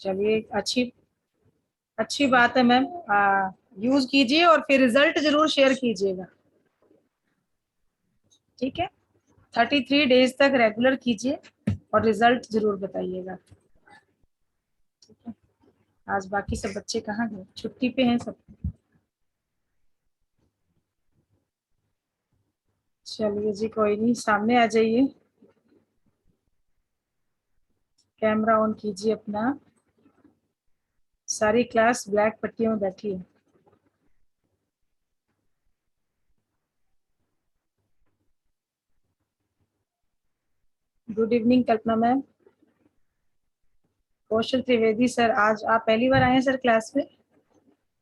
चलिए, अच्छी अच्छी बात है मैम। यूज कीजिए और फिर रिजल्ट जरूर शेयर कीजिएगा, ठीक है। 33 डेज तक रेगुलर कीजिए और रिजल्ट जरूर बताइएगा, ठीक है। आज बाकी सब बच्चे कहाँ गए? छुट्टी पे हैं सब। चलिए जी, कोई नहीं, सामने आ जाइए। कैमरा ऑन कीजिए अपना। सारी क्लास ब्लैक पट्टियों में बैठी है। गुड इवनिंग कल्पना मैम। कौशल त्रिवेदी सर, आज आप पहली बार आए हैं सर क्लास में?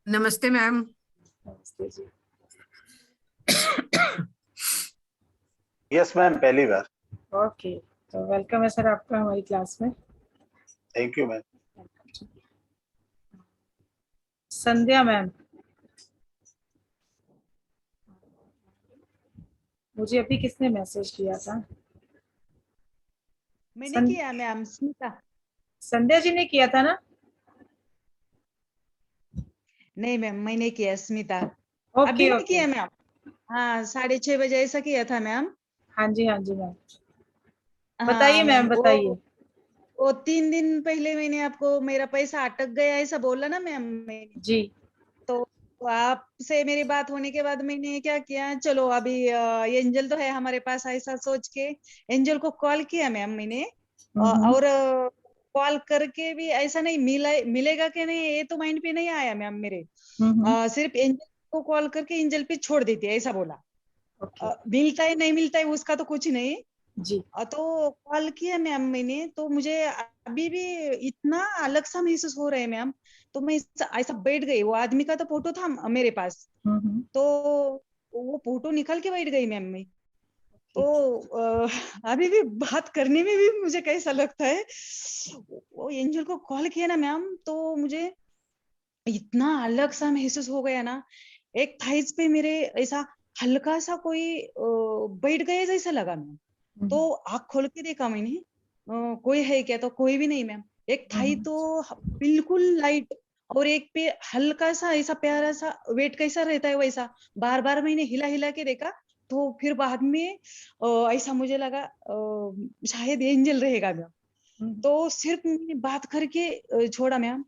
नमस्ते मैम। नमस्ते जी। यस मैम, पहली बार। ओके, तो वेलकम है सर आपका हमारी क्लास में। Thank you ma'am. Sandhya ma'am, मुझे अभी किसने मैसेज किया था? मैंने किया मैम, स्मिता। संध्या जी ने किया था ना? नहीं मैम, मैंने किया, स्मिता। ओके अभी नहीं ओके। किया मैम। हाँ, 6:30 बजे ऐसा किया था मैम। हाँ जी हाँ जी मैम, बताइए हाँ मैम, मैम, बताइए। वो 3 दिन पहले मैंने आपको मेरा पैसा अटक गया ऐसा बोला ना मैम मैंने। जी। तो आपसे मेरी बात होने के बाद मैंने क्या किया, चलो अभी एंजल तो है हमारे पास, ऐसा सोच के एंजल को कॉल किया मैम मैंने। और कॉल करके भी ऐसा नहीं मिलेगा कि नहीं ये तो माइंड पे नहीं आया मैम मेरे। सिर्फ एंजल को कॉल करके एंजल पे छोड़ देती है ऐसा बोला। ओके मिलता है नहीं मिलता है उसका तो कुछ नहीं। जी। तो कॉल किया मैम मैंने, तो मुझे अभी भी इतना अलग सा महसूस हो रहा है मैम। तो मैं ऐसा बैठ गई, वो आदमी का तो फोटो था मेरे पास। तो वो फोटो निकाल के बैठ गई मैम मैं। तो अभी भी बात करने में भी मुझे कैसा लगता है। वो एंजल को कॉल किया ना मैम, तो मुझे इतना अलग सा महसूस हो गया ना। एक थाइस पे मेरे ऐसा हल्का सा कोई बैठ गया जैसा लगा मैम। तो आँख खोल के देखा मैंने, कोई है क्या, तो कोई भी नहीं मैम। एक थाई तो बिल्कुल लाइट, और एक पे हल्का सा ऐसा प्यारा सा वेट कैसा रहता है वैसा। बार बार मैंने हिला हिला के देखा। तो फिर बाद में ऐसा मुझे लगा शायद एंजल रहेगा मैम। तो सिर्फ मैंने बात करके छोड़ा मैम।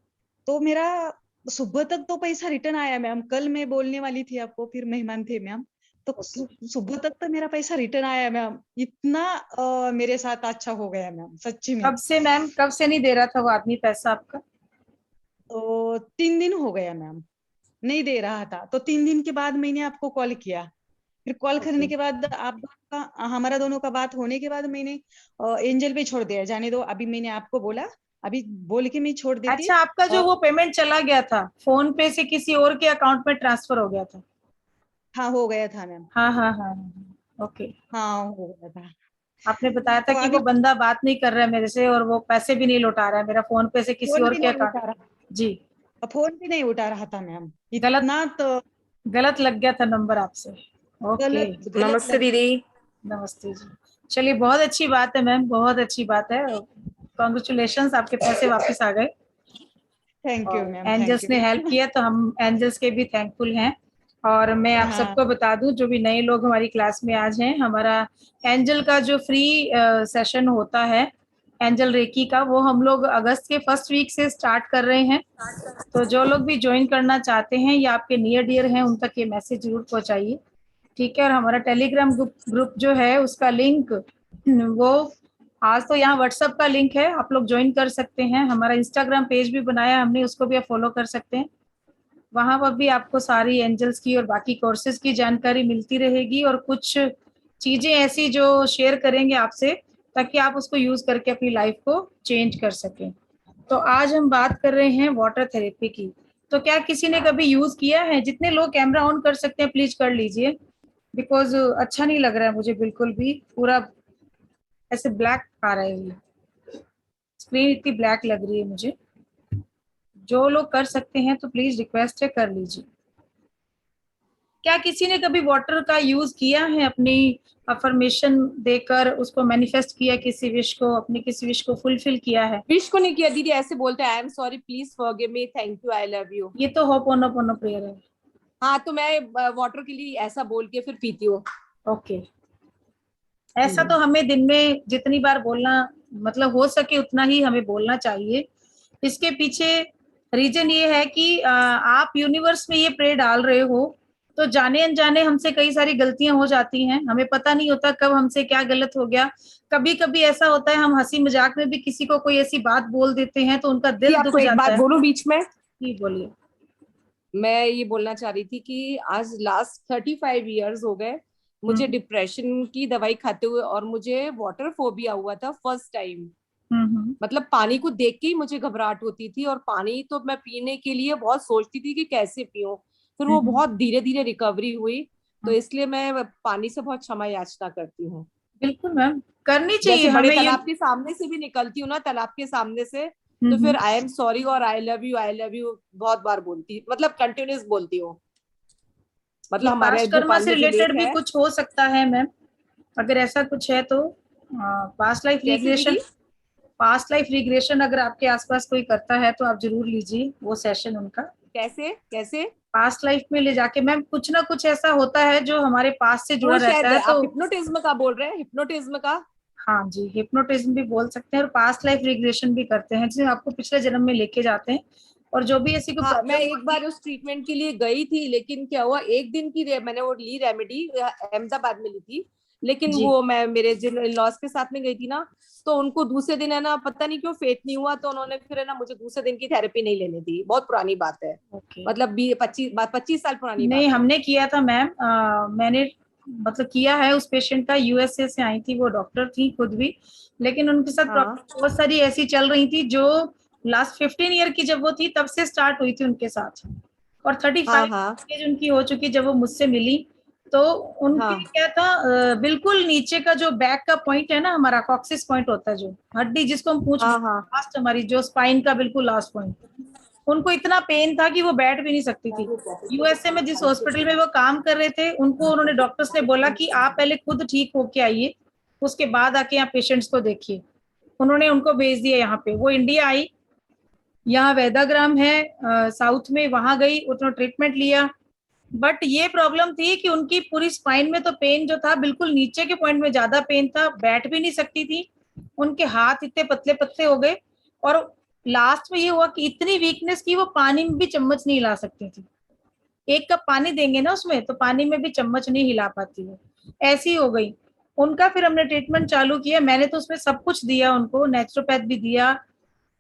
तो मेरा सुबह तक तो पैसा रिटर्न आया मैम। कल मैं बोलने वाली थी आपको, फिर मेहमान थे मैम। तो सुबह तक तो मेरा पैसा रिटर्न आया मैम। इतना मेरे साथ अच्छा हो गया मैम, सच्ची में। कब से मैम, कब से नहीं दे रहा था वो आदमी पैसा आपका? तो 3 दिन हो गया मैम, नहीं दे रहा था। तो 3 दिन के बाद मैंने आपको कॉल किया। फिर कॉल करने के बाद हमारा दोनों का बात होने के बाद मैंने एंजल पे छोड़ दिया, जाने दो अभी, मैंने आपको बोला अभी बोल के मैं छोड़ देती। अच्छा, आपका जो वो पेमेंट चला गया था फोन पे से किसी और के अकाउंट में ट्रांसफर हो गया था? हाँ, हो गया था मैम। हाँ हाँ हाँ ओके। हाँ, हो गया था। आपने बताया था तो कि अभी वो बंदा बात नहीं कर रहा है मेरे से और वो पैसे भी नहीं लौटा रहा है, मेरा फोन पे से किसी फोन और भी के नहीं अकाउंट। उठा रहा, जी। फोन भी नहीं उठा रहा था मैम। गलत इतना तो गलत लग गया था नंबर आपसे। ओके। गलत गलत नमस्ते लग दीदी। नमस्ते जी। चलिए, बहुत अच्छी बात है मैम, बहुत अच्छी बात है। कॉन्ग्रेचुलेशन, आपके पैसे वापस आ गए थैंक यू और मैम, थैंक एंजल्स ने हेल्प यू। किया, तो हम एंजल्स के भी थैंकफुल हैं। और मैं आप हाँ सबको बता दूं, जो भी नए लोग हमारी क्लास में आज हैं, हमारा एंजल का जो फ्री सेशन होता है एंजल रेकी का, वो हम लोग अगस्त के फर्स्ट वीक से स्टार्ट कर रहे हैं। तो जो लोग भी ज्वाइन करना चाहते हैं या आपके नियर डियर हैं, उन तक ये मैसेज जरूर पहुंचाइए, ठीक है। और हमारा टेलीग्राम ग्रुप जो है उसका लिंक, वो आज तो यहाँ व्हाट्सएप का लिंक है, आप लोग ज्वाइन कर सकते हैं। हमारा इंस्टाग्राम पेज भी बनाया हमने, उसको भी आप फॉलो कर सकते हैं। वहां पर भी आपको सारी एंजल्स की और बाकी कोर्सेज की जानकारी मिलती रहेगी, और कुछ चीजें ऐसी जो शेयर करेंगे आपसे, ताकि आप उसको यूज करके अपनी लाइफ को चेंज कर सकें। तो आज हम बात कर रहे हैं वाटर थेरेपी की। तो क्या किसी ने कभी यूज किया है? जितने लोग कैमरा ऑन कर सकते हैं प्लीज कर लीजिए, बिकॉज अच्छा नहीं लग रहा है मुझे बिल्कुल भी। पूरा ऐसे ब्लैक आ रहा है, ये स्क्रीन इतनी ब्लैक लग रही है मुझे। जो लोग कर सकते हैं तो प्लीज रिक्वेस्ट है, कर लीजिए। क्या किसी ने कभी वाटर का यूज किया है, अपनी अफर्मेशन देकर उसको मैनिफेस्ट किया, किसी विश को, अपनी किसी विश को फुलफिल किया है? विश को नहीं किया दीदी, ऐसे बोलते हैं I am sorry, please forgive me, thank you, I love you. ये तो होपोनोपोनो प्रेयर है। हाँ, तो मैं वाटर के लिए ऐसा बोल के फिर पीती हूँ। ओके। ऐसा तो हमें दिन में जितनी बार बोलना, मतलब हो सके उतना ही हमें बोलना चाहिए। इसके पीछे रीजन ये है कि आप यूनिवर्स में ये प्रे डाल रहे हो, तो जाने अनजाने हमसे कई सारी गलतियां हो जाती हैं, हमें पता नहीं होता कब हमसे क्या गलत हो गया। कभी कभी ऐसा होता है हम हंसी मजाक में भी किसी को कोई ऐसी बात बोल देते हैं तो उनका दिल दुख आपको एक जाता बात है। बोलूं बीच में? जी बोलिए। मैं ये बोलना चाह रही थी कि आज लास्ट 35 इयर्स हो गए मुझे डिप्रेशन की दवाई खाते हुए, और मुझे वाटर फोबिया हुआ था फर्स्ट टाइम। मतलब पानी को देख के ही मुझे घबराहट होती थी, और पानी तो मैं पीने के लिए बहुत सोचती थी कि कैसे पीऊं। फिर वो बहुत धीरे धीरे रिकवरी हुई, तो इसलिए मैं पानी से बहुत क्षमा याचना करती हूँ। बिल्कुल मैम, करनी चाहिए बड़े हमें। तालाब के सामने से भी निकलती हूँ ना, तालाब के सामने से, तो फिर आई एम सॉरी और आई लव यू बहुत बार बोलती, मतलब कंटिन्यूस बोलती हूँ। मतलब हमारे पास्ट कर्मा भोपाल से में जो रिलेटेड लेक भी है, कुछ हो सकता है मैम, अगर ऐसा कुछ है तो। Past life regression, past life regression अगर आपके आसपास कोई करता है तो आप जरूर लीजिए वो सेशन उनका। कैसे कैसे? पास्ट लाइफ में ले जाके मैम कुछ ना कुछ ऐसा होता है जो हमारे पास्ट से जुड़ा वो रहता शायद है, आप तो हिप्नोटिज्म का बोल रहे हैं, हिप्नोटिज्म का। हाँ जी, हिप्नोटिज्म भी बोल सकते हैं और पास्ट लाइफ रिग्रेशन भी करते हैं, जिसे आपको पिछले जन्म में लेके जाते हैं। और जो भी ऐसी कोई हाँ, मैं प्रॉब्लम एक बार उस ट्रीटमेंट के लिए गई थी, लेकिन क्या हुआ, एक दिन की मैंने वो ली रेमेडी, अहमदाबाद में ली थी, लेकिन वो मैं मेरे जिन लॉस के साथ में गई थी ना, तो उनको दूसरे दिन है ना, पता नहीं क्यों फेट नहीं हुआ, तो उन्होंने फिर है ना मुझे दूसरे दिन की थेरेपी नहीं लेनी थी। बहुत पुरानी बात है, मतलब 25 साल पुरानी नहीं, बात हमने किया था मैम। मैंने मतलब किया है उस पेशेंट का, यूएसए से आई थी वो, डॉक्टर थी खुद भी, लेकिन उनके साथ प्रॉब्लम बहुत सारी ऐसी चल रही थी जो लास्ट 15 ईयर की जब वो थी तब से स्टार्ट हुई थी उनके साथ, और 35 एज उनकी हो चुकी जब वो मुझसे मिली। तो उनके क्या था, बिल्कुल नीचे का जो बैक का पॉइंट है ना, हमारा कॉक्सिस पॉइंट होता है, जो हड्डी जिसको हम पूछ लास्ट, हमारी जो स्पाइन का बिल्कुल लास्ट पॉइंट, उनको इतना पेन था कि वो बैठ भी नहीं सकती थी। यूएसए में जिस हॉस्पिटल में वो काम कर रहे थे, उनको उन्होंने, डॉक्टर्स ने बोला कि आप पहले खुद ठीक होके आइए, उसके बाद आके यहाँ पेशेंट्स को देखिए। उन्होंने उनको भेज दिया यहाँ पे, वो इंडिया आई, यहाँ वैदाग्राम है साउथ में, वहां गई, उन्होंने ट्रीटमेंट लिया। बट ये प्रॉब्लम थी कि उनकी पूरी स्पाइन में तो पेन जो था बिल्कुल नीचे के पॉइंट में ज्यादा पेन था, बैठ भी नहीं सकती थी, उनके हाथ इतने पतले पतले हो गए, और लास्ट में ये हुआ कि इतनी वीकनेस की वो पानी में भी चम्मच नहीं हिला सकती थी। एक कप पानी देंगे ना उसमें, तो पानी में भी चम्मच नहीं हिला पाती वो, ऐसी हो गई उनका। फिर हमने ट्रीटमेंट चालू किया, मैंने तो उसमें सब कुछ दिया उनको, नेचुरोपैथ भी दिया,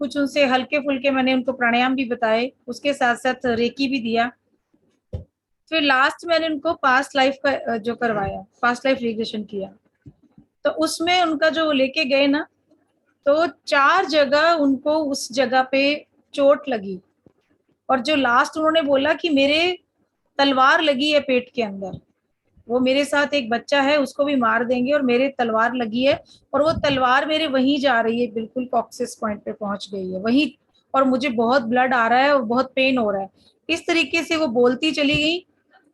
कुछ उनसे हल्के फुल्के मैंने उनको प्राणायाम भी बताए, उसके साथ साथ रेकी भी दिया। फिर लास्ट मैंने उनको पास्ट लाइफ का जो करवाया, पास्ट लाइफ रिग्रेशन किया, तो उसमें उनका जो लेके गए ना, तो 4 जगह उनको उस जगह पे चोट लगी, और जो लास्ट उन्होंने बोला कि मेरे तलवार लगी है पेट के अंदर, वो मेरे साथ एक बच्चा है उसको भी मार देंगे, और मेरे तलवार लगी है, और वो तलवार मेरे वहीं जा रही है, बिल्कुल कॉक्सिस पॉइंट पे पहुंच गई है वहीं, और मुझे बहुत ब्लड आ रहा है और बहुत पेन हो रहा है। इस तरीके से वो बोलती चली गई,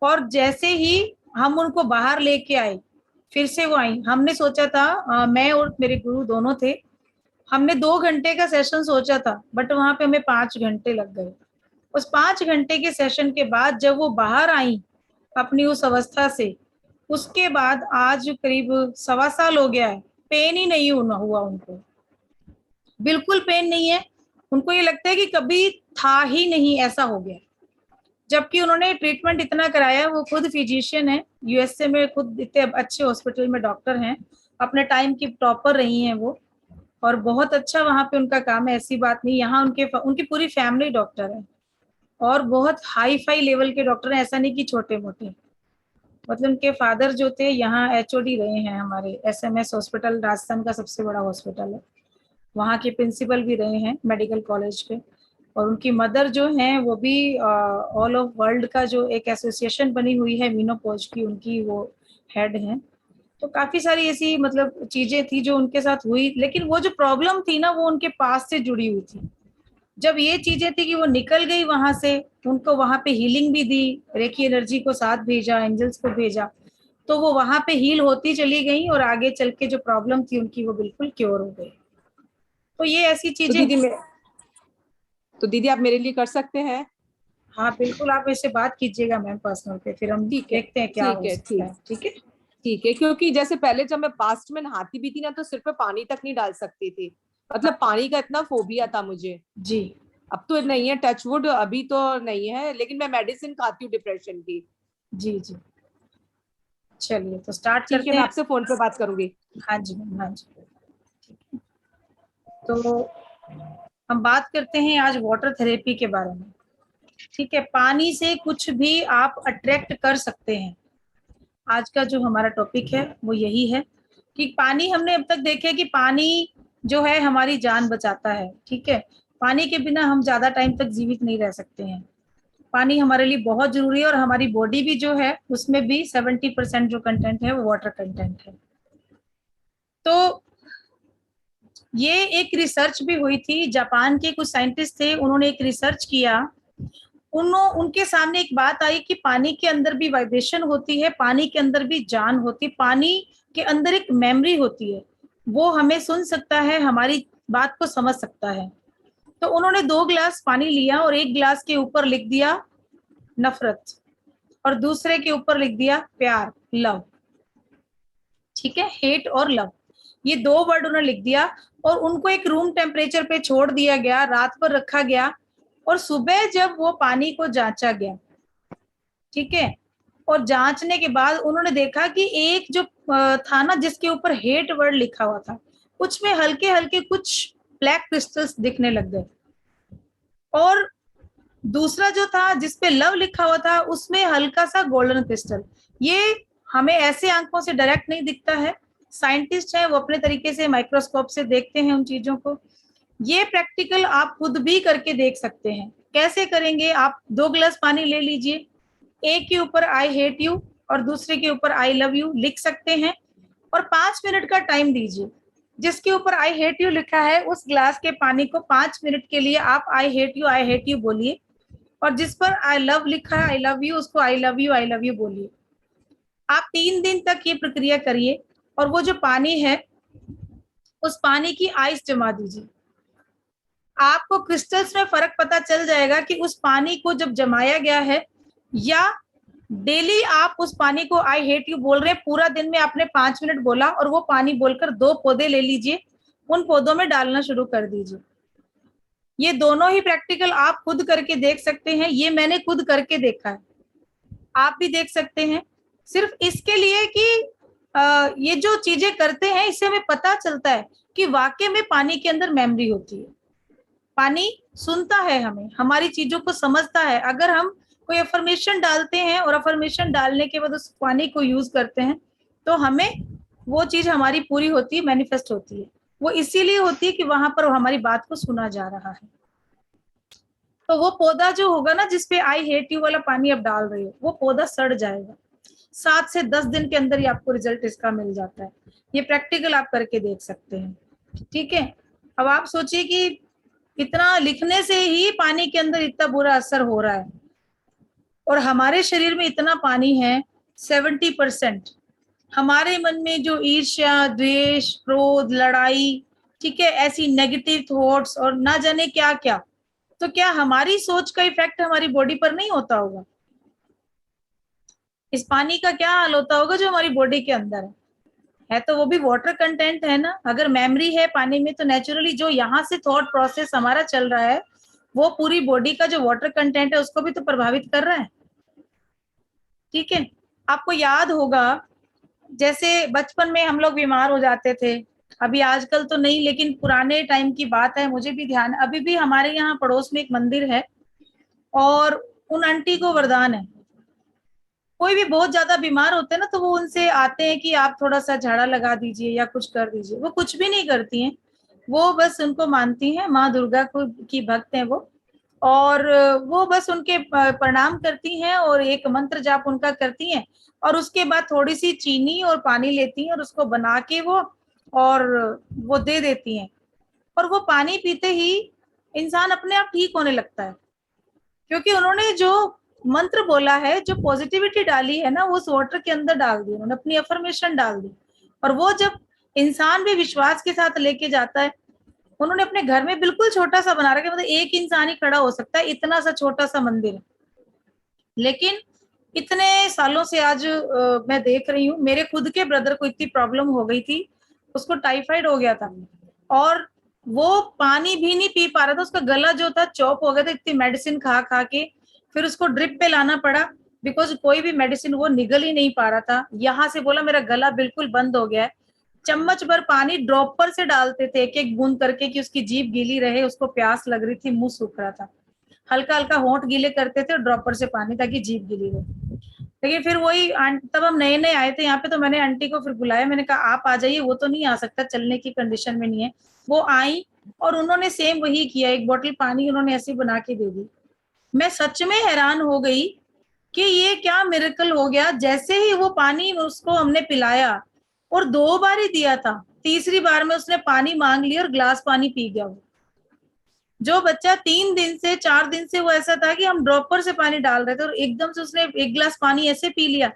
और जैसे ही हम उनको बाहर लेके आए, फिर से वो आई। हमने सोचा था, मैं और मेरे गुरु दोनों थे, हमने 2 घंटे का सेशन सोचा था, बट वहां पे हमें 5 घंटे लग गए। उस 5 घंटे के सेशन के बाद जब वो बाहर आई अपनी उस अवस्था से, उसके बाद आज करीब 1.25 साल हो गया है, पेन ही नहीं हुआ उनको, बिल्कुल पेन नहीं है। उनको ये लगता है कि कभी था ही नहीं, ऐसा हो गया। जबकि उन्होंने ट्रीटमेंट इतना कराया, वो खुद फिजिशियन है, यूएसए में खुद इतने अच्छे हॉस्पिटल में डॉक्टर हैं, अपने टाइम की टॉपर रही हैं वो, और बहुत अच्छा वहां पे उनका काम है, ऐसी बात नहीं। यहाँ उनकी पूरी फैमिली डॉक्टर है, और बहुत हाई फाई लेवल के डॉक्टर हैं, ऐसा नहीं कि छोटे मोटे। मतलब उनके फादर जो थे यहाँ एचओडी रहे हैं, हमारे एसएमएस हॉस्पिटल राजस्थान का सबसे बड़ा हॉस्पिटल है, वहाँ के प्रिंसिपल भी रहे हैं मेडिकल कॉलेज के। और उनकी मदर जो हैं वो भी ऑल ऑफ वर्ल्ड का जो एक एसोसिएशन बनी हुई है मीनोपॉज की, उनकी वो हेड हैं। तो काफी सारी ऐसी मतलब चीजें थी जो उनके साथ हुई, लेकिन वो जो प्रॉब्लम थी ना, वो उनके पास से जुड़ी हुई थी। जब ये चीजें थी कि वो निकल गई वहां से, उनको वहां पे हीलिंग भी दी, रेकी एनर्जी को साथ भेजा, एंजल्स को भेजा, तो वो वहां पे हील होती चली गई और आगे चल के जो प्रॉब्लम थी उनकी वो बिल्कुल क्योर हो गई। तो ये ऐसी चीजें। तो दीदी आप मेरे लिए कर सकते हैं? हाँ बिल्कुल, आप इससे बात कीजिएगा मैम पर्सनल पे, फिर हम देखते हैं क्या हो सकता है। ठीक है ठीक है, क्योंकि जैसे पहले जब मैं पास्ट में नहाती भी थी ना तो सिर पे पानी तक नहीं डाल सकती थी, मतलब पानी का इतना फोबिया था मुझे जी। अब तो नहीं है, टचवुड अभी तो नहीं है, लेकिन मैं मेडिसिन खाती हूँ डिप्रेशन की। जी जी, चलिए तो स्टार्ट ठीक है, करते मैं हैं। आपसे फोन पे बात करूंगी। हाँ जी मैम, हाँ जी। तो हम बात करते हैं आज वाटर थेरेपी के बारे में। ठीक है, पानी से कुछ भी आप अट्रैक्ट कर सकते हैं। आज का जो हमारा टॉपिक है वो यही है कि पानी, हमने अब तक देखे कि पानी जो है हमारी जान बचाता है। ठीक है, पानी के बिना हम ज्यादा टाइम तक जीवित नहीं रह सकते हैं। पानी हमारे लिए बहुत जरूरी है और हमारी बॉडी भी जो है उसमें भी 70% जो कंटेंट है वो वाटर कंटेंट है। तो ये एक रिसर्च भी हुई थी, जापान के कुछ साइंटिस्ट थे, उन्होंने एक रिसर्च किया। उनके सामने एक बात आई कि पानी के अंदर भी वाइब्रेशन होती है, पानी के अंदर भी जान होती है, पानी के अंदर एक मेमोरी होती है, वो हमें सुन सकता है, हमारी बात को समझ सकता है। तो उन्होंने 2 गिलास पानी लिया और एक गिलास के ऊपर लिख दिया नफरत और दूसरे के ऊपर लिख दिया प्यार, लव। ठीक है, हेट और लव, ये 2 वर्ड उन्होंने लिख दिया और उनको एक रूम टेम्परेचर पे छोड़ दिया गया, रात भर रखा गया और सुबह जब वो पानी को जांचा गया, ठीक है, और जांचने के बाद उन्होंने देखा कि एक जो था ना जिसके ऊपर हेट वर्ड लिखा हुआ था, उसमें हल्के हल्के कुछ ब्लैक क्रिस्टल्स दिखने लग गए और दूसरा जो था जिसपे लव लिखा हुआ था उसमें हल्का सा गोल्डन क्रिस्टल। ये हमें ऐसे आंखों से डायरेक्ट नहीं दिखता है, साइंटिस्ट है वो अपने तरीके से माइक्रोस्कोप से देखते हैं उन चीजों को। ये प्रैक्टिकल आप खुद भी करके देख सकते हैं। कैसे करेंगे? आप 2 गिलास पानी ले लीजिए, एक के ऊपर आई हेट यू और दूसरे के ऊपर आई लव यू लिख सकते हैं और 5 मिनट का टाइम दीजिए। जिसके ऊपर आई हेट यू लिखा है उस ग्लास के पानी को 5 मिनट के लिए आप आई हेट यू बोलिए और जिस पर आई लव लिखा है आई लव यू, उसको आई लव यू बोलिए। आप 3 दिन तक ये प्रक्रिया करिए और वो जो पानी है उस पानी की आइस जमा दीजिए। आपको क्रिस्टल्स में फर्क पता चल जाएगा कि उस पानी को जब जमाया गया है या डेली आप उस पानी को आई हेट यू बोल रहे हैं, पूरा दिन में आपने 5 मिनट बोला और वो पानी बोलकर 2 पौधे ले लीजिए, उन पौधों में डालना शुरू कर दीजिए। ये दोनों ही प्रैक्टिकल आप खुद करके देख सकते हैं, ये मैंने खुद करके देखा है, आप भी देख सकते हैं। सिर्फ इसके लिए कि ये जो चीजें करते हैं इससे हमें पता चलता है कि वाकई में पानी के अंदर मेमोरी होती है, पानी सुनता है हमें, हमारी चीजों को समझता है। अगर हम कोई अफर्मेशन डालते हैं और अफर्मेशन डालने के बाद उस पानी को यूज करते हैं तो हमें वो चीज हमारी पूरी होती है, मैनिफेस्ट होती है। वो इसीलिए होती है कि वहां पर हमारी बात को सुना जा रहा है। तो वो पौधा जो होगा ना जिसपे आई हेट यू वाला पानी आप डाल रहे हो, वो पौधा सड़ जाएगा। 7 से 10 दिन के अंदर ही आपको रिजल्ट इसका मिल जाता है। ये प्रैक्टिकल आप करके देख सकते हैं। ठीक है, अब आप सोचिए कि इतना लिखने से ही पानी के अंदर इतना बुरा असर हो रहा है और हमारे शरीर में इतना पानी है 70%। हमारे मन में जो ईर्ष्या, द्वेष, क्रोध, लड़ाई, ठीक है, ऐसी नेगेटिव थॉट्स और ना जाने क्या क्या, तो क्या हमारी सोच का इफेक्ट हमारी बॉडी पर नहीं होता होगा? इस पानी का क्या हाल होता होगा जो हमारी बॉडी के अंदर है तो वो भी वाटर कंटेंट है ना। अगर मेमोरी है पानी में तो नेचुरली जो यहाँ से थॉट प्रोसेस हमारा चल रहा है वो पूरी बॉडी का जो वाटर कंटेंट है उसको भी तो प्रभावित कर रहा है। ठीक है, आपको याद होगा जैसे बचपन में हम लोग बीमार हो जाते थे, अभी आजकल तो नहीं लेकिन पुराने टाइम की बात है, मुझे भी ध्यान, अभी भी हमारे यहाँ पड़ोस में एक मंदिर है और उन आंटी को वरदान है, कोई भी बहुत ज्यादा बीमार होते हैं ना तो वो उनसे आते हैं कि आप थोड़ा सा झाड़ा लगा दीजिए या कुछ कर दीजिए। वो कुछ भी नहीं करती हैं, वो बस उनको मानती हैं, माँ दुर्गा को की भक्त हैं वो, और वो बस उनके प्रणाम करती हैं और एक मंत्र जाप उनका करती हैं और उसके बाद थोड़ी सी चीनी और पानी लेती हैं और उसको बना के वो और वो दे देती हैं और वो पानी पीते ही इंसान अपने आप ठीक होने लगता है, क्योंकि उन्होंने जो मंत्र बोला है, जो पॉजिटिविटी डाली है ना, वो उस वाटर के अंदर डाल दी, उन्होंने अपनी अफर्मेशन डाल दी। और वो जब इंसान भी विश्वास के साथ लेके जाता है, उन्होंने अपने घर में बिल्कुल छोटा सा बना रखा है, मतलब एक इंसान ही खड़ा हो सकता है, इतना सा छोटा सा मंदिर है। लेकिन इतने सालों से आज मैं देख रही हूँ, मेरे खुद के ब्रदर को इतनी प्रॉब्लम हो गई थी, उसको टाइफाइड हो गया था और वो पानी भी नहीं पी पा रहा था, उसका गला जो था चौक हो गया था इतनी मेडिसिन खा खा के। फिर उसको ड्रिप पे लाना पड़ा, बिकॉज कोई भी मेडिसिन वो निगल ही नहीं पा रहा था। यहाँ से बोला मेरा गला बिल्कुल बंद हो गया है। चम्मच भर पानी ड्रॉपर से डालते थे, एक एक बूंद करके, कि उसकी जीभ गीली रहे, उसको प्यास लग रही थी, मुंह सूख रहा था, हल्का हल्का होंठ गीले करते थे ड्रॉपर से पानी, ताकि जीभ गीली रहे। लेकिन फिर वही तब हम नए नए आए थे यहाँ पे, तो मैंने आंटी को फिर बुलाया, मैंने कहा आप आ जाइए, वो तो नहीं आ सकता, चलने की कंडीशन में नहीं है। वो आई और उन्होंने सेम वही किया, एक बोतल पानी उन्होंने ऐसी बना के दे दी। मैं सच में हैरान हो गई कि ये क्या मिरेकल हो गया। जैसे ही वो पानी उसको हमने पिलाया, और 2 बार ही दिया था, तीसरी बार में उसने पानी मांग लिया और ग्लास पानी पी गया। वो जो बच्चा 3 दिन से 4 दिन से वो ऐसा था कि हम ड्रॉपर से पानी डाल रहे थे, और एकदम से उसने 1 गिलास पानी ऐसे पी लिया।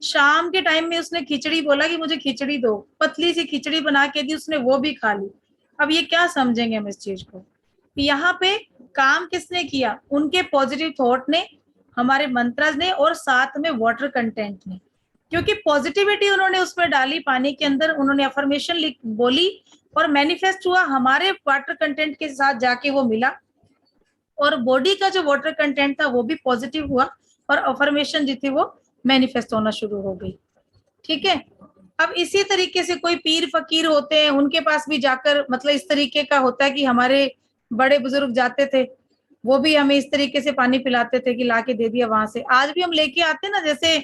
शाम के टाइम में उसने खिचड़ी बोला कि मुझे खिचड़ी दो, पतली सी खिचड़ी बना के दी, उसने वो भी खा ली। अब ये क्या समझेंगे हम इस चीज को? यहाँ पे काम किसने किया? उनके पॉजिटिव थॉट ने, हमारे मंत्रज ने, और साथ में वाटर कंटेंट ने। क्योंकि पॉजिटिविटी उन्होंने उसमें डाली पानी के अंदर, उन्होंने अफर्मेशन बोली और मैनिफेस्ट हुआ, हमारे वाटर कंटेंट के साथ जाके वो मिला, और बॉडी का जो वाटर कंटेंट था वो भी पॉजिटिव हुआ, और अफर्मेशन जो थी वो मैनिफेस्ट होना शुरू हो गई। ठीक है। अब इसी तरीके से कोई पीर फकीर होते हैं, उनके पास भी जाकर, मतलब इस तरीके का होता है कि हमारे बड़े बुजुर्ग जाते थे, वो भी हमें इस तरीके से पानी पिलाते थे कि लाके दे दिया वहां से। आज भी हम लेके आते हैं ना, जैसे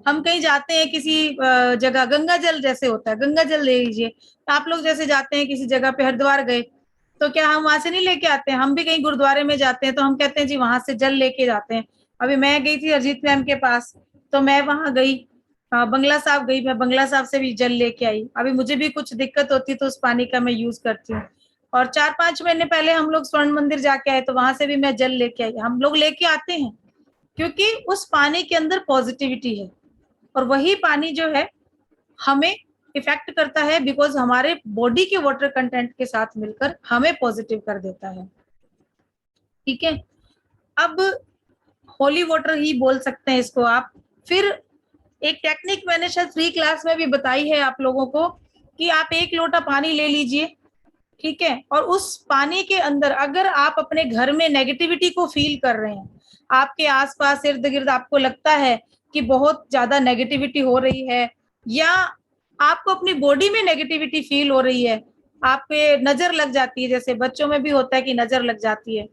हम कहीं जाते हैं किसी जगह, गंगा जल जैसे होता है, गंगा जल ले लीजिए। आप लोग जैसे जाते हैं किसी जगह पे, हरिद्वार गए, तो क्या हम वहां से नहीं लेके आते हैं? हम भी कहीं गुरुद्वारे में जाते हैं तो हम कहते हैं जी वहां से जल लेके जाते हैं। अभी मैं गई थी अरिजीत मैम के पास, तो मैं वहां गई, बंगला साहब गई, मैं बंगला साहब से भी जल लेके आई। अभी मुझे भी कुछ दिक्कत होती है तो उस पानी का मैं यूज करती हूँ। और 4-5 महीने पहले हम लोग स्वर्ण मंदिर जाके आए, तो वहां से भी मैं जल लेके आई। हम लोग लेके आते हैं क्योंकि उस पानी के अंदर पॉजिटिविटी है, और वही पानी जो है हमें इफेक्ट करता है, बिकॉज हमारे बॉडी के वाटर कंटेंट के साथ मिलकर हमें पॉजिटिव कर देता है। ठीक है। अब होली वाटर ही बोल सकते हैं इसको आप। फिर एक टेक्निक मैंने शायद फ्री क्लास में भी बताई है आप लोगों को, कि आप 1 लोटा पानी ले लीजिए, ठीक है, और उस पानी के अंदर अगर आप अपने घर में नेगेटिविटी को फील कर रहे हैं, आपके आसपास इर्द गिर्द आपको लगता है कि बहुत ज्यादा नेगेटिविटी हो रही है, या आपको अपनी बॉडी में नेगेटिविटी फील हो रही है, आप पे नजर लग जाती है, जैसे बच्चों में भी होता है कि नजर लग जाती है,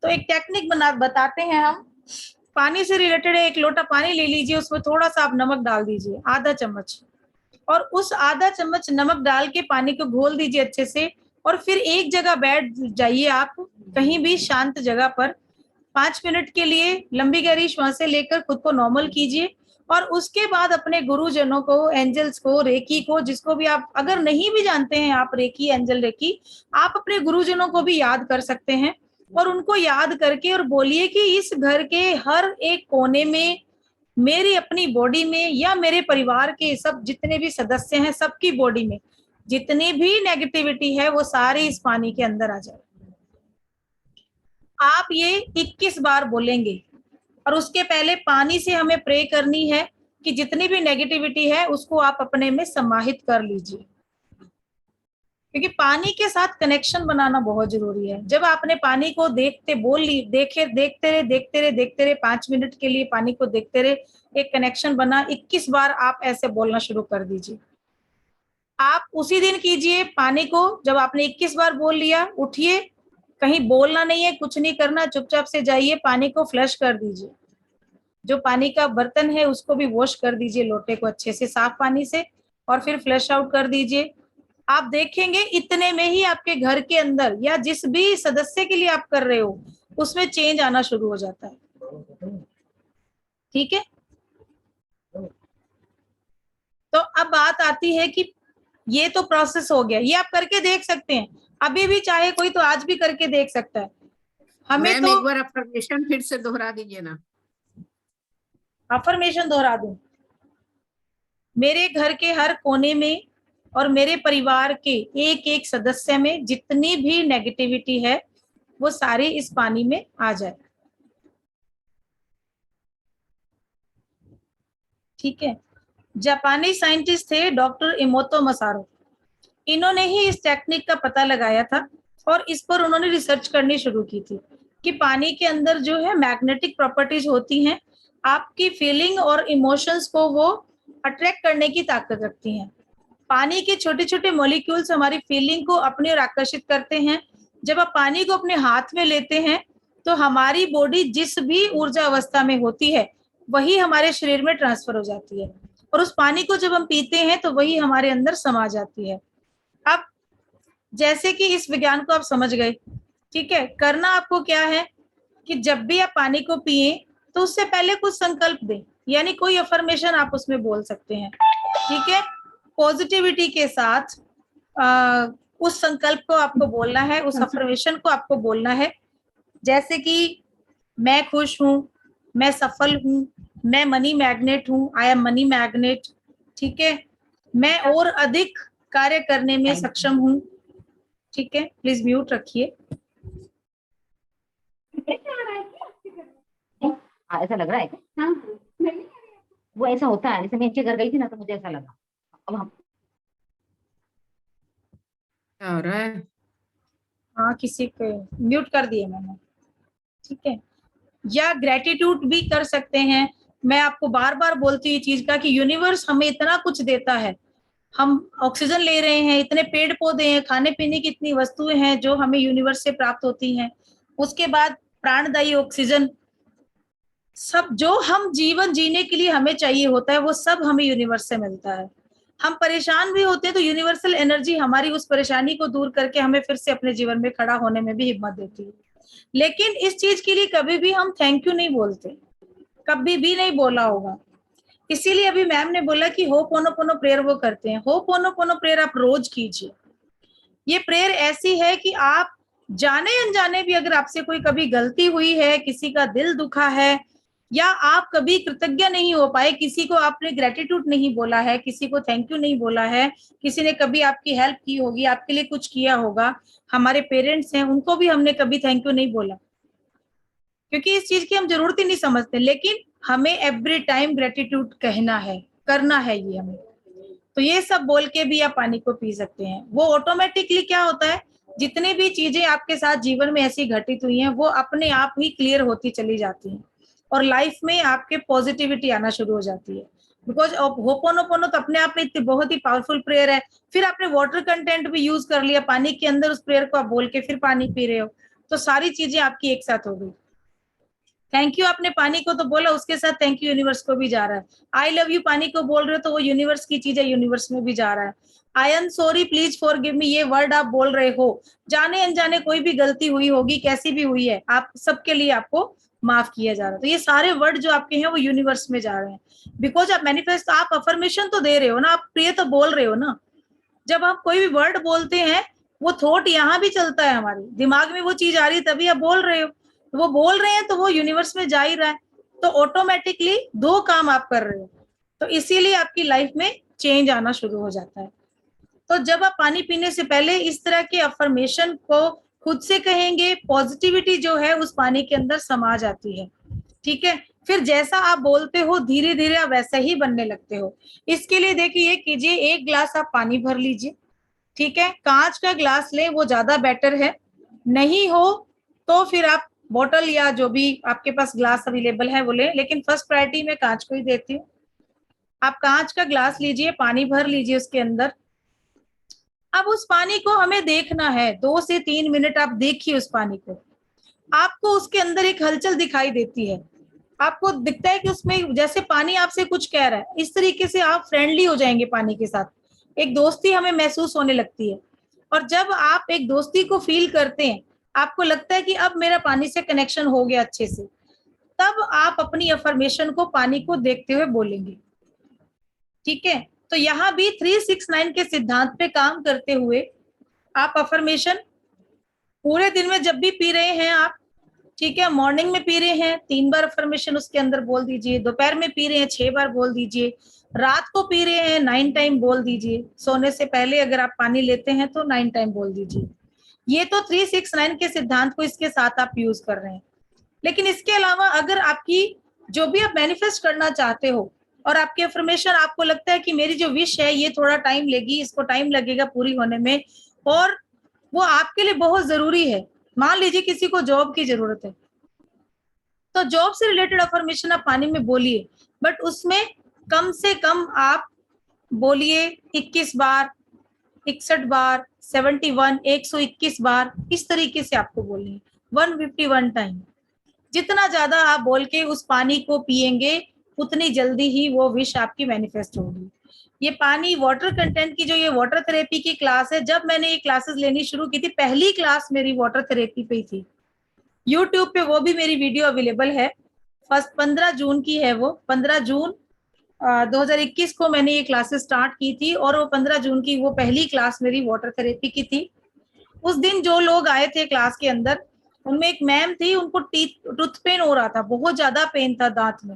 तो एक टेक्निक बताते हैं हम। पानी से रिलेटेड 1 लोटा पानी ले लीजिए, उसमें थोड़ा सा आप नमक डाल दीजिए, आधा चम्मच, और उस आधा चम्मच नमक डाल के पानी को घोल दीजिए अच्छे से, और फिर एक जगह बैठ जाइए आप, कहीं भी शांत जगह पर, 5 मिनट के लिए लंबी गहरी श्वासें लेकर खुद को नॉर्मल कीजिए। और उसके बाद अपने गुरुजनों को, एंजल्स को, रेकी को, जिसको भी आप, अगर नहीं भी जानते हैं आप रेकी, एंजल रेकी, आप अपने गुरुजनों को भी याद कर सकते हैं, और उनको याद करके और बोलिए कि इस घर के हर एक कोने में, मेरी अपनी बॉडी में, या मेरे परिवार के सब जितने भी सदस्य हैं, सबकी बॉडी में जितनी भी नेगेटिविटी है वो सारी इस पानी के अंदर आ जाए। आप ये 21 बार बोलेंगे, और उसके पहले पानी से हमें प्रे करनी है कि जितनी भी नेगेटिविटी है उसको आप अपने में समाहित कर लीजिए, क्योंकि पानी के साथ कनेक्शन बनाना बहुत जरूरी है। जब आपने पानी को देखते रहे 5 मिनट के लिए पानी को देखते रहे, एक कनेक्शन बना, 21 बार आप ऐसे बोलना शुरू कर दीजिए। आप उसी दिन कीजिए पानी को, जब आपने 21 बार बोल लिया, उठिए, कहीं बोलना नहीं है, कुछ नहीं करना, चुपचाप से जाइए, पानी को फ्लश कर दीजिए। जो पानी का बर्तन है उसको भी वॉश कर दीजिए, लोटे को अच्छे से साफ पानी से, और फिर फ्लश आउट कर दीजिए। आप देखेंगे इतने में ही आपके घर के अंदर, या जिस भी सदस्य के लिए आप कर रहे हो, उसमें चेंज आना शुरू हो जाता है। ठीक है। तो अब बात आती है कि ये तो प्रोसेस हो गया, ये आप करके देख सकते हैं, अभी भी चाहे कोई तो आज भी करके देख सकता है। हमें मैम तो एक बार अफर्मेशन फिर से दोहरा दीजिए ना। अफर्मेशन दोहरा दूं। मेरे घर के हर कोने में और मेरे परिवार के एक एक सदस्य में जितनी भी नेगेटिविटी है वो सारी इस पानी में आ जाए। ठीक है। जापानी साइंटिस्ट थे डॉक्टर इमोतो मसारो, इन्होंने ही इस टेक्निक का पता लगाया था और इस पर उन्होंने रिसर्च करनी शुरू की थी कि पानी के अंदर जो है मैग्नेटिक प्रॉपर्टीज होती हैं, आपकी फीलिंग और इमोशंस को वो अट्रैक्ट करने की ताकत रखती हैं। पानी के छोटे छोटे मॉलिक्यूल्स हमारी फीलिंग को अपनी ओर आकर्षित करते हैं। जब आप पानी को अपने हाथ में लेते हैं तो हमारी बॉडी जिस भी ऊर्जा अवस्था में होती है वही हमारे शरीर में ट्रांसफर हो जाती है और उस पानी को जब हम पीते हैं तो वही हमारे अंदर समा जाती है। अब जैसे कि इस विज्ञान को आप समझ गए, ठीक है, करना आपको क्या है कि जब भी आप पानी को पिए तो उससे पहले कुछ संकल्प दें, यानी कोई अफर्मेशन आप उसमें बोल सकते हैं। ठीक है, पॉजिटिविटी के साथ उस संकल्प को आपको बोलना है, उस अफर्मेशन को आपको बोलना है, जैसे कि मैं खुश हूँ, मैं सफल हूँ, मैं मनी मैग्नेट हूँ, आई एम मनी मैग्नेट। ठीक है, मैं और अधिक कार्य करने में सक्षम हूँ। ठीक है, प्लीज म्यूट रखिए। ऐसा लग रहा है। हाँ, वो ऐसा होता है, जैसे मैं इनके घर गई थी ना तो मुझे ऐसा लगा। अब हम क्या हो रहा है? हाँ, किसी को म्यूट कर दिए मैंने। ठीक है, या ग्रेटिट्यूड भी कर सकते हैं। मैं आपको बार बार बोलती हूँ चीज का कि यूनिवर्स हमें इतना कुछ देता है, हम ऑक्सीजन ले रहे हैं, इतने पेड़ पौधे हैं, खाने पीने की इतनी वस्तुएं हैं जो हमें यूनिवर्स से प्राप्त होती हैं, उसके बाद प्राणदायी ऑक्सीजन, सब जो हम जीवन जीने के लिए हमें चाहिए होता है वो सब हमें यूनिवर्स से मिलता है। हम परेशान भी होते हैं तो यूनिवर्सल एनर्जी हमारी उस परेशानी को दूर करके हमें फिर से अपने जीवन में खड़ा होने में भी हिम्मत देती है। लेकिन इस चीज के लिए कभी भी हम थैंक यू नहीं बोलते, कभी भी नहीं बोला होगा। इसीलिए अभी मैम ने बोला कि होपोनोपोनो प्रेयर वो करते हैं। होपोनोपोनो प्रेयर आप रोज कीजिए। ये प्रेयर ऐसी है कि आप जाने अनजाने भी अगर आपसे कोई कभी गलती हुई है, किसी का दिल दुखा है, या आप कभी कृतज्ञ नहीं हो पाए, किसी को आपने ग्रेटिट्यूड नहीं बोला है, किसी को थैंक यू नहीं बोला है, किसी ने कभी आपकी हेल्प की होगी, आपके लिए कुछ किया होगा, हमारे पेरेंट्स हैं उनको भी हमने कभी थैंक यू नहीं बोला क्योंकि इस चीज की हम जरूरत ही नहीं समझते, लेकिन हमें एवरी टाइम ग्रेटिट्यूड कहना है, करना है ये हमें। तो ये सब बोल के भी आप पानी को पी सकते हैं। वो ऑटोमेटिकली क्या होता है, जितनी भी चीजें आपके साथ जीवन में ऐसी घटित हुई हैं वो अपने आप ही क्लियर होती चली जाती हैं और लाइफ में आपके पॉजिटिविटी आना शुरू हो जाती है। बिकॉज होपोनोपोनो तो अपने आप में इतनी बहुत ही पावरफुल प्रेयर है। फिर आपने वाटर कंटेंट भी यूज कर लिया पानी के अंदर, उस प्रेयर को आप बोल के फिर पानी पी रहे हो, तो सारी चीजें आपकी एक साथ हो गई। थैंक यू आपने पानी को तो बोला, उसके साथ थैंक यू यूनिवर्स को भी जा रहा है। आई लव यू पानी को बोल रहे हो तो वो यूनिवर्स की चीज है, यूनिवर्स में भी जा रहा है। I am sorry please forgive me, ये वर्ड आप बोल रहे हो, जाने अनजाने कोई भी गलती हुई होगी, कैसी भी हुई है, आप सबके लिए आपको माफ किया जा रहा है। तो ये सारे वर्ड जो आपके हैं वो यूनिवर्स में जा रहे हैं। बिकॉज आप मैनिफेस्ट, आप अफर्मेशन तो दे रहे हो ना, आप प्रिय तो बोल रहे हो ना। जब आप कोई भी वर्ड बोलते हैं वो थॉट यहाँ भी चलता है, हमारे दिमाग में वो चीज आ रही है तभी आप बोल रहे हो। वो बोल रहे हैं तो वो यूनिवर्स में जा ही रहा है, तो ऑटोमेटिकली दो काम आप कर रहे हो, तो इसीलिए आपकी लाइफ में चेंज आना शुरू हो जाता है। तो जब आप पानी पीने से पहले इस तरह के अफर्मेशन को खुद से कहेंगे, पॉजिटिविटी जो है उस पानी के अंदर समा जाती है। ठीक है, फिर जैसा आप बोलते हो धीरे धीरे आप वैसा ही बनने लगते हो। इसके लिए देखिए ये कीजिए, एक ग्लास आप पानी भर लीजिए। ठीक है, कांच का ग्लास लें, वो ज्यादा बेटर है। नहीं हो तो फिर आप बोतल या जो भी आपके पास ग्लास अवेलेबल है वो लें, लेकिन फर्स्ट प्रायोरिटी मैं कांच को ही देती हूँ। आप कांच का ग्लास लीजिए, पानी भर लीजिए उसके अंदर। अब उस पानी को हमें देखना है, 2 से 3 मिनट आप देखिए उस पानी को। आपको उसके अंदर एक हलचल दिखाई देती है, आपको दिखता है कि उसमें जैसे पानी आपसे कुछ कह रहा है, इस तरीके से आप फ्रेंडली हो जाएंगे पानी के साथ, एक दोस्ती हमें महसूस होने लगती है। और जब आप एक दोस्ती को फील करते हैं, आपको लगता है कि अब मेरा पानी से कनेक्शन हो गया अच्छे से, तब आप अपनी अफर्मेशन को पानी को देखते हुए बोलेंगे। ठीक है, तो यहाँ भी 369 के सिद्धांत पे काम करते हुए आप अफर्मेशन पूरे दिन में जब भी पी रहे हैं आप ठीक है, मॉर्निंग में पी रहे हैं 3 बार अफर्मेशन उसके अंदर बोल दीजिए, दोपहर में पी रहे हैं 6 बार बोल दीजिए, रात को पी रहे हैं 9 टाइम बोल दीजिए, सोने से पहले अगर आप पानी लेते हैं तो 9 टाइम बोल दीजिए। ये तो 369 के सिद्धांत को इसके साथ आप यूज कर रहे हैं। लेकिन इसके अलावा अगर आपकी जो भी आप मैनिफेस्ट करना चाहते हो और आपकी अफर्मेशन आपको लगता है कि मेरी जो विश है ये थोड़ा टाइम लेगी, इसको टाइम लगेगा पूरी होने में, और वो आपके लिए बहुत जरूरी है, मान लीजिए किसी को जॉब की जरूरत है, तो जॉब से रिलेटेड अफर्मेशन आप पानी में बोलिए, बट उसमें कम से कम आप बोलिए 21 बार, 61 बार, 71, 121 बार, इस तरीके से आपको बोलनी है, 151 टाइम। जितना ज्यादा आप बोल के उस पानी को पिएंगे उतनी जल्दी ही वो विश आपकी मैनिफेस्ट होगी। ये पानी वाटर कंटेंट की जो ये वाटर थेरेपी की क्लास है, जब मैंने ये क्लासेस लेनी शुरू की थी, पहली क्लास मेरी वाटर थेरेपी पे थी, यूट्यूब पे वो भी मेरी वीडियो अवेलेबल है। फर्स्ट 15 जून की है वो, 15 जून 2021 को मैंने ये क्लासेस स्टार्ट की थी, और वो 15 जून की वो पहली क्लास मेरी वाटर थेरेपी की थी। उस दिन जो लोग आए थे क्लास के अंदर, उनमें एक मैम थी, उनको टूथ पेन हो रहा था, बहुत ज्यादा पेन था दांत में।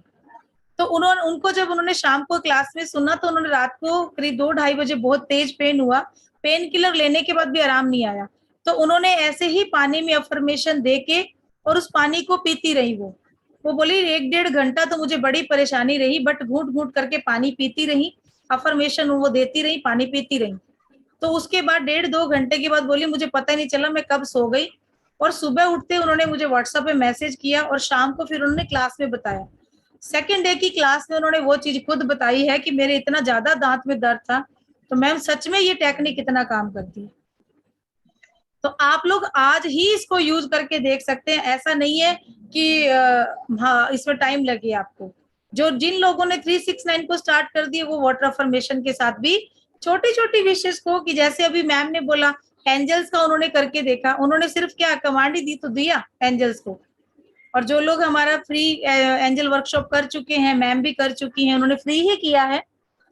तो उनको जब उन्होंने शाम को क्लास में सुना तो उन्होंने रात को करीब 2-2:30 बजे बहुत तेज पेन हुआ, पेन किलर लेने के बाद भी आराम नहीं आया, तो उन्होंने ऐसे ही पानी में अफर्मेशन दे के और उस पानी को पीती रही। वो बोली 1-1.5 घंटा तो मुझे बड़ी परेशानी रही, बट घूट घूट करके पानी पीती रही, अफर्मेशन वो देती रही, पानी पीती रही। तो उसके बाद 1.5-2 घंटे के बाद बोली मुझे पता नहीं चला मैं कब सो गई, और सुबह उठते उन्होंने मुझे व्हाट्सएप पे मैसेज किया, और शाम को फिर उन्होंने क्लास में बताया। सेकेंड डे की क्लास में उन्होंने वो चीज खुद बताई है कि मेरे इतना ज्यादा दांत में दर्द था। तो मैम सच में ये टेक्निक कितना काम करती है। तो आप लोग आज ही इसको यूज करके देख सकते हैं, ऐसा नहीं है कि हाँ इसमें टाइम लगे आपको। जो जिन लोगों ने 369 को स्टार्ट कर दिए वो वाटर अफर्मेशन के साथ भी छोटी छोटी विशेष को, कि जैसे अभी मैम ने बोला एंजल्स का उन्होंने करके देखा, उन्होंने सिर्फ क्या कमांड ही दी तो दिया एंजल्स को। और जो लोग हमारा फ्री एंजल वर्कशॉप कर चुके हैं, मैम भी कर चुकी हैं, उन्होंने फ्री ही किया है,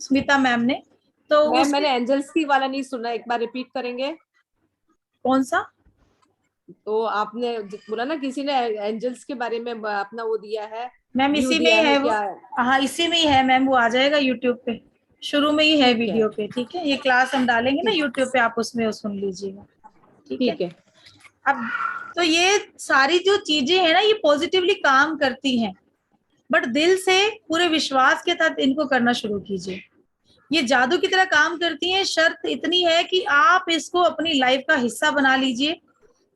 स्मिता मैम ने। तो मैंने एंजल्स की वाला नहीं सुना, एक बार रिपीट करेंगे? कौन सा? तो आपने बोला ना किसी ने एंजल्स के बारे में अपना वो दिया है मैम, इसी में ही है वो। हाँ इसी में ही है मैम, वो आ जाएगा यूट्यूब पे, शुरू में ही है वीडियो पे। ठीक है, ये क्लास हम डालेंगे ना यूट्यूब पे, आप उसमें सुन लीजिएगा। ठीक है। अब तो ये सारी जो चीजें है ना, ये पॉजिटिवली काम करती हैं, बट दिल से पूरे विश्वास के साथ इनको करना शुरू कीजिए। ये जादू की तरह काम करती हैं। शर्त इतनी है कि आप इसको अपनी लाइफ का हिस्सा बना लीजिए।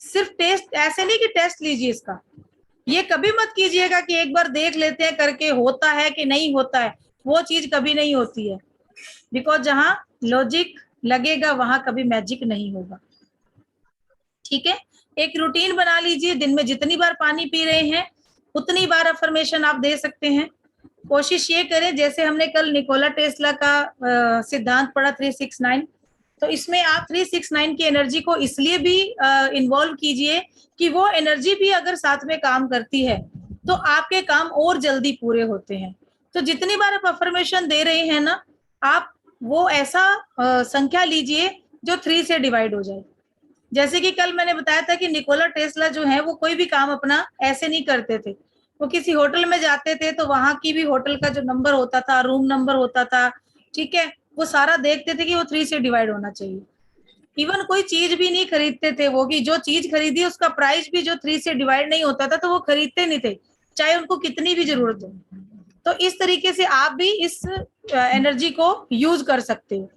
सिर्फ टेस्ट, ऐसे नहीं कि टेस्ट लीजिए इसका, ये कभी मत कीजिएगा कि एक बार देख लेते हैं करके होता है कि नहीं होता है, वो चीज कभी नहीं होती है। बिकॉज जहां लॉजिक लगेगा वहां कभी मैजिक नहीं होगा। ठीक है, एक रूटीन बना लीजिए, दिन में जितनी बार पानी पी रहे हैं उतनी बार अफर्मेशन आप दे सकते हैं। कोशिश ये करें, जैसे हमने कल निकोला टेस्ला का सिद्धांत पढ़ा 369, तो इसमें आप 369 की एनर्जी को इसलिए भी इन्वॉल्व कीजिए कि वो एनर्जी भी अगर साथ में काम करती है तो आपके काम और जल्दी पूरे होते हैं। तो जितनी बार आप अफर्मेशन दे रहे हैं ना, आप वो ऐसा संख्या लीजिए जो 3 से डिवाइड हो जाए। जैसे कि कल मैंने बताया था कि निकोला टेस्ला जो है वो कोई भी काम अपना ऐसे नहीं करते थे। वो किसी होटल में जाते थे तो वहां की भी होटल का जो नंबर होता था, रूम नंबर होता था, ठीक है, वो सारा देखते थे कि वो 3 से डिवाइड होना चाहिए। इवन कोई चीज भी नहीं खरीदते थे वो, कि जो चीज खरीदी उसका प्राइस भी जो 3 से डिवाइड नहीं होता था तो वो खरीदते नहीं थे, चाहे उनको कितनी भी जरूरत हो। तो इस तरीके से आप भी इस एनर्जी को यूज कर सकते हो।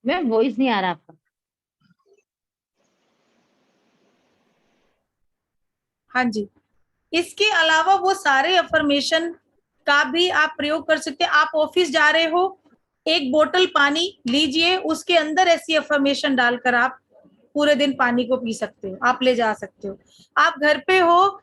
मैम वॉइस नहीं आ रहा आपका। हाँ जी, इसके अलावा वो सारे अफर्मेशन का भी आप प्रयोग कर सकते हैं। आप ऑफिस जा रहे हो, एक बोतल पानी लीजिए, उसके अंदर ऐसी अफर्मेशन डालकर आप पूरे दिन पानी को पी सकते हो, आप ले जा सकते हो। आप घर पे हो,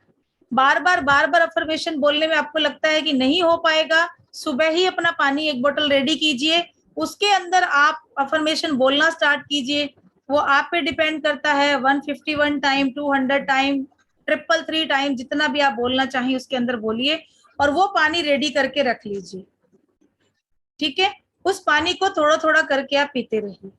बार बार अफर्मेशन बोलने में आपको लगता है कि नहीं हो पाएगा, सुबह ही अपना पानी 1 बोतल रेडी कीजिए, उसके अंदर आप अफर्मेशन बोलना स्टार्ट कीजिए। वो आप पे डिपेंड करता है, 151 टाइम, 200 टाइम, 333 टाइम, जितना भी आप बोलना चाहिए उसके अंदर बोलिए। और वो पानी रेडी करके रख लीजिए, ठीक है। उस पानी को थोड़ा थोड़ा करके आप पीते रहिए।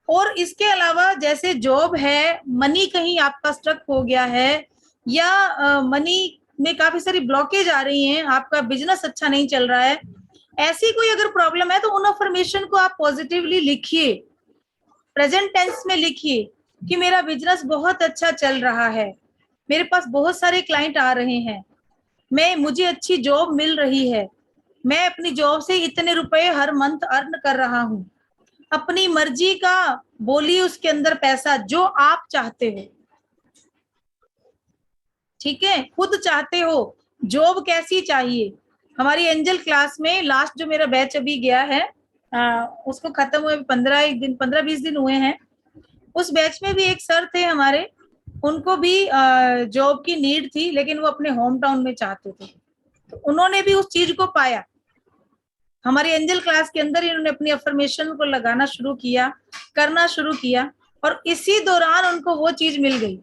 और इसके अलावा जैसे जॉब है, मनी कहीं आपका स्ट्रक हो गया है, या मनी में काफी सारी ब्लॉकेज आ रही हैं, आपका बिजनेस अच्छा नहीं चल रहा है, ऐसी कोई अगर प्रॉब्लम है तो उन अफर्मेशन को आप पॉजिटिवली लिखिए, प्रेजेंट टेंस में लिखिए कि मेरा बिजनेस बहुत अच्छा चल रहा है, मेरे पास बहुत सारे क्लाइंट आ रहे हैं, मुझे अच्छी जॉब मिल रही है, मैं अपनी जॉब से इतने रुपए हर मंथ अर्न कर रहा हूं, अपनी मर्जी का बोलिए उसके अंदर पैसा जो आप चाहते हो, ठीक है, खुद चाहते हो, जॉब कैसी चाहिए। हमारी एंजल क्लास में लास्ट जो मेरा बैच अभी गया है, उसको खत्म हुए 15-20 दिन हुए हैं। उस बैच में भी एक सर थे हमारे, उनको भी जॉब की नीड थी, लेकिन वो अपने होम टाउन में चाहते थे, तो उन्होंने भी उस चीज को पाया। हमारी एंजल क्लास के अंदर इन्होंने अपनी अफर्मेशन को लगाना शुरू किया, करना शुरू किया, और इसी दौरान उनको वो चीज मिल गई।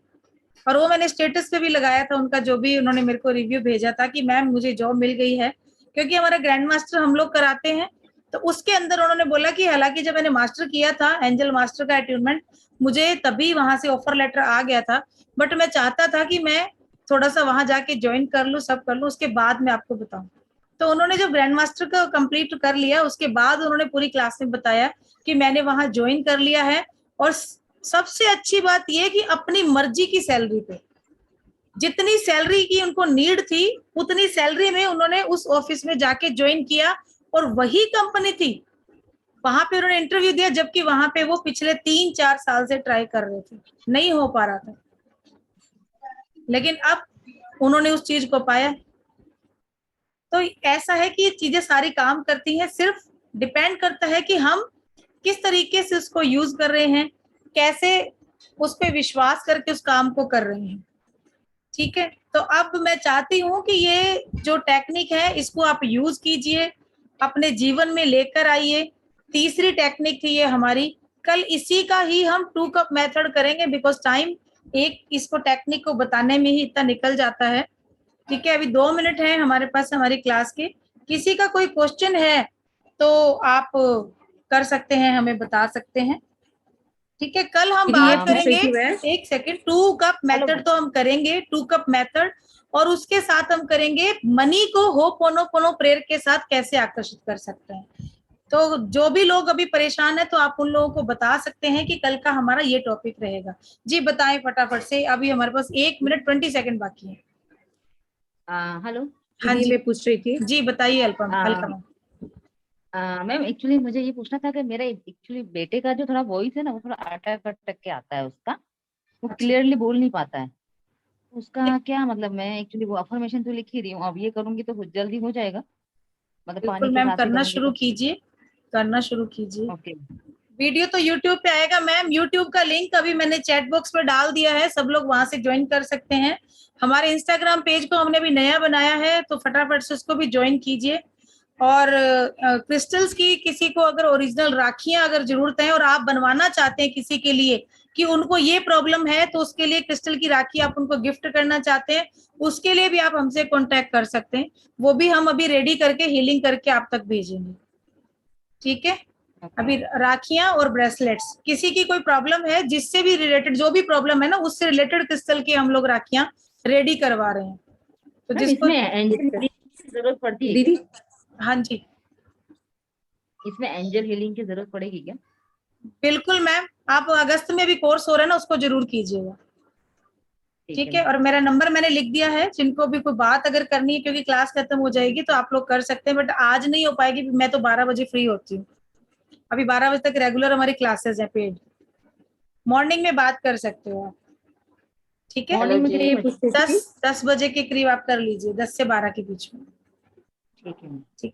और वो मैंने स्टेटस पे भी लगाया था उनका, जो भी उन्होंने मेरे को रिव्यू भेजा था कि मैम मुझे जॉब मिल गई है, क्योंकि हमारा ग्रैंड मास्टर हम लोग कराते हैं। तो उसके अंदर उन्होंने बोला कि हालांकि जब मैंने मास्टर किया था, एंजल मास्टर का अट्यूनमेंट, मुझे तभी वहां से ऑफर लेटर आ गया था, बट मैं चाहता था कि मैं थोड़ा सा वहां जाके ज्वाइन कर लूँ, सब कर लूँ, उसके बाद मैं आपको बताऊं। तो उन्होंने जब ग्रैंड मास्टर का कंप्लीट कर लिया, उसके बाद उन्होंने पूरी क्लास में बताया कि मैंने वहां ज्वाइन कर लिया है, और सबसे अच्छी बात यह कि अपनी मर्जी की सैलरी पे, जितनी सैलरी की उनको नीड थी उतनी सैलरी में उन्होंने उस ऑफिस में जाके ज्वाइन किया, और वही कंपनी थी, वहां पे उन्होंने इंटरव्यू दिया, जबकि वहां पे वो पिछले 3-4 साल से ट्राई कर रहे थे, नहीं हो पा रहा था, लेकिन अब उन्होंने उस चीज को पाया। तो ऐसा है कि ये चीजें सारी काम करती हैं, सिर्फ डिपेंड करता है कि हम किस तरीके से उसको यूज कर रहे हैं, कैसे उस पर विश्वास करके उस काम को कर रहे हैं, ठीक है। तो अब मैं चाहती हूँ कि ये जो टेक्निक है इसको आप यूज कीजिए, अपने जीवन में लेकर आइए। तीसरी टेक्निक थी ये हमारी, कल इसी का ही हम 2 कप मेथड करेंगे, बिकॉज टाइम एक इसको टेक्निक को बताने में ही इतना निकल जाता है, ठीक है। अभी 2 मिनट है हमारे पास हमारी क्लास के, किसी का कोई क्वेश्चन है तो आप कर सकते हैं, हमें बता सकते हैं, ठीक है। कल हम बात करेंगे, एक सेकेंड, 2 कप मेथड तो हम करेंगे, 2 कप मेथड, और उसके साथ हम करेंगे मनी को होपोनोपोनो प्रेयर के साथ कैसे आकर्षित कर सकते हैं। तो जो भी लोग अभी परेशान है तो आप उन लोगों को बता सकते हैं कि कल का हमारा ये टॉपिक रहेगा। जी बताएं फटाफट से, अभी हमारे पास 1 मिनट 20 सेकंड बाकी है। हेलो, हाँ जी, मैं पूछ रही थी। जी बताइए अल्पम। मैम एक्चुअली मुझे ये पूछना था कि मेरा एक्चुअली बेटे का जो थोड़ा वॉइस है ना, वो थोड़ा अटक अटक के आता है उसका, वो क्लियरली बोल नहीं पाता है, उसका क्या मतलब, मैं एक्चुअली वो अफर्मेशन तो लिख ही रही हूँ, अब ये करूंगी तो जल्दी हो जाएगा, मतलब पानी बिल्कुल के मैम, साथ ही करना करूंगी शुरू तो? कीजिए, करना शुरू कीजिए। ओके, वीडियो तो YouTube पे आएगा मैम, YouTube का लिंक अभी मैंने चैट बॉक्स में डाल दिया है, सब लोग वहां से ज्वाइन कर सकते हैं। हमारे इंस्टाग्राम पेज को हमने भी नया बनाया है, तो फटाफट से उसको भी ज्वाइन कीजिए। और क्रिस्टल्स की किसी को अगर ओरिजिनल राखियां अगर जरूरत है और आप बनवाना चाहते हैं किसी के लिए कि उनको ये प्रॉब्लम है, तो उसके लिए क्रिस्टल की राखी आप उनको गिफ्ट करना चाहते हैं, उसके लिए भी आप हमसे कांटेक्ट कर सकते हैं, वो भी हम अभी रेडी करके हीलिंग करके आप तक भेजेंगे, ठीक है। अभी राखियां और ब्रेसलेट्स, किसी की कोई प्रॉब्लम है जिससे भी रिलेटेड, जो भी प्रॉब्लम है ना उससे रिलेटेड क्रिस्टल की हम लोग राखियां रेडी करवा रहे हैं, तो जिसको इसमें एंजल की जरूरत पड़ती है दीदी, हाँ जी इसमें एंजल हीलिंग की जरूरत पड़ेगी क्या? बिल्कुल मैम, आप अगस्त में भी कोर्स हो रहा है ना, उसको जरूर कीजिएगा, ठीक है। और मेरा नंबर मैंने लिख दिया है, जिनको भी कोई बात अगर करनी है, क्योंकि क्लास खत्म हो जाएगी तो आप लोग कर सकते हैं, बट आज नहीं हो पाएगी, मैं तो 12 बजे फ्री होती हूँ, अभी 12 बजे तक रेगुलर हमारी क्लासेस हैं पेड, मॉर्निंग में बात कर सकते हो आप, ठीक है। मॉर्निंग में कितने बजे? 10 बजे के करीब आप कर लीजिए, 10 से 12 के बीच में, ठीक है। ठीक है।